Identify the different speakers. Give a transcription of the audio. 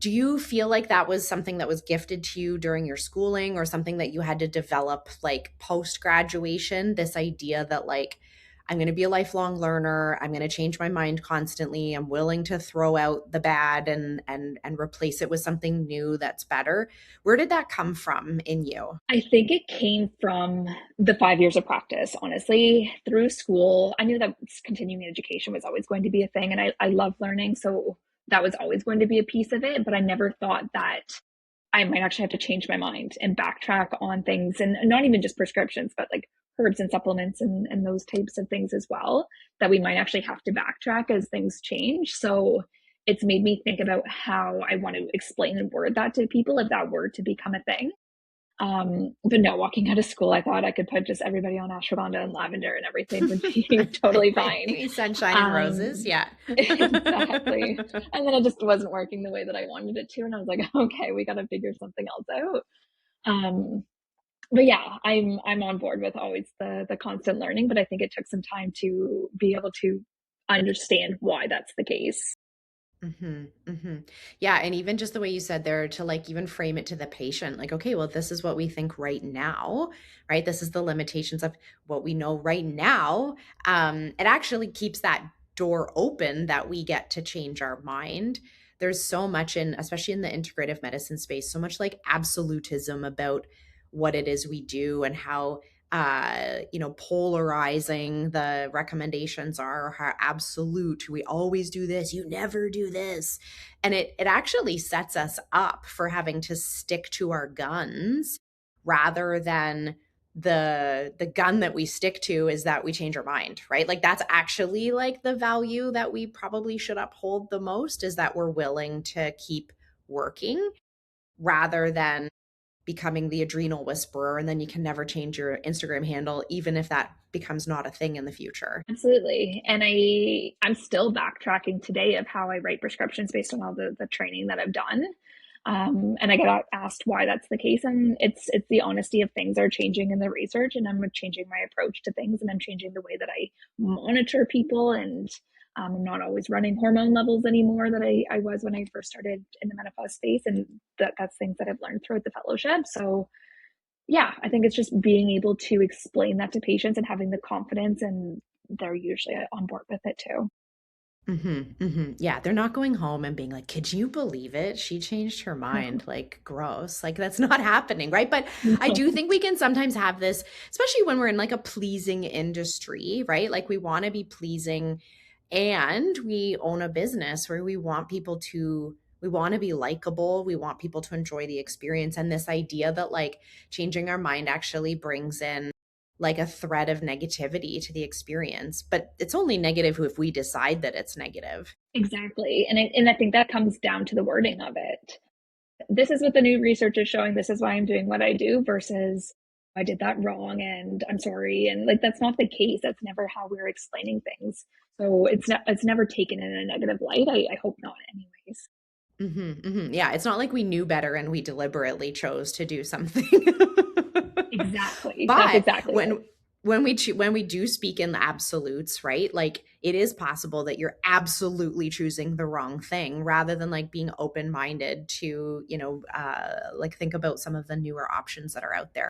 Speaker 1: Do you feel like that was something that was gifted to you during your schooling or something that you had to develop like post graduation? This idea that like, I'm going to be a lifelong learner. I'm going to change my mind constantly. I'm willing to throw out the bad and replace it with something new that's better. Where did that come from in you?
Speaker 2: I think it came from the 5 years of practice, honestly, through school. I knew that continuing education was always going to be a thing, and I love learning. So that was always going to be a piece of it. But I never thought that I might actually have to change my mind and backtrack on things, and not even just prescriptions, but like herbs and supplements and those types of things as well, that we might actually have to backtrack as things change. So it's made me think about how I want to explain and word that to people if that were to become a thing. But no, walking out of school, I thought I could put just everybody on ashwagandha and lavender and everything would be totally fine.
Speaker 1: Sunshine and roses.
Speaker 2: Um,
Speaker 1: Yeah.
Speaker 2: exactly. And then it just wasn't working the way that I wanted it to. And I was like, okay, we got to figure something else out. Um, but yeah, I'm on board with always the constant learning, but I think it took some time to be able to understand why that's the case.
Speaker 1: Yeah, and even just the way you said there to like even frame it to the patient, like, okay, well, this is what we think right now, right? This is the limitations of what we know right now. It actually keeps that door open that we get to change our mind. There's so much in, especially in the integrative medicine space, so much like absolutism about what it is we do and how polarizing the recommendations are, how absolute we always do this, you never do this. And it actually sets us up for having to stick to our guns rather than the gun that we stick to is that we change our mind, right? Like that's actually like the value that we probably should uphold the most, is that we're willing to keep working rather than becoming the adrenal whisperer, and then you can never change your Instagram handle even if that becomes not a thing in the future.
Speaker 2: Absolutely. And I'm still backtracking today of how I write prescriptions based on all the training that I've done. And I get asked why that's the case. And it's the honesty of things are changing in the research, and I'm changing my approach to things, and I'm changing the way that I monitor people. And I'm not always running hormone levels anymore that I was when I first started in the menopause space. And that's things that I've learned throughout the fellowship. So yeah, I think it's just being able to explain that to patients and having the confidence, and they're usually on board with it too.
Speaker 1: Yeah, they're not going home and being like, "Could you believe it? She changed her mind." Like, gross. Like that's not happening, right? But I
Speaker 2: No.
Speaker 1: do think we can sometimes have this, especially when we're in like a pleasing industry, right? Like we want to be pleasing and we own a business where we want to be likable, we want people to enjoy the experience, and this idea that like changing our mind actually brings in like a thread of negativity to the experience, but it's only negative if we decide that it's negative.
Speaker 2: Exactly. And I think that comes down to the wording of it. This is what the new research is showing. This is why I'm doing what I do versus I did that wrong and I'm sorry. And like, that's not the case. That's never how we're explaining things. So it's never taken in a negative light. I hope not anyways.
Speaker 1: Yeah, it's not like we knew better and we deliberately chose to do something.
Speaker 2: Exactly. That's
Speaker 1: But
Speaker 2: exactly it.
Speaker 1: when we do speak in absolutes, right? Like it is possible that you're absolutely choosing the wrong thing rather than like being open-minded to, like think about some of the newer options that are out there.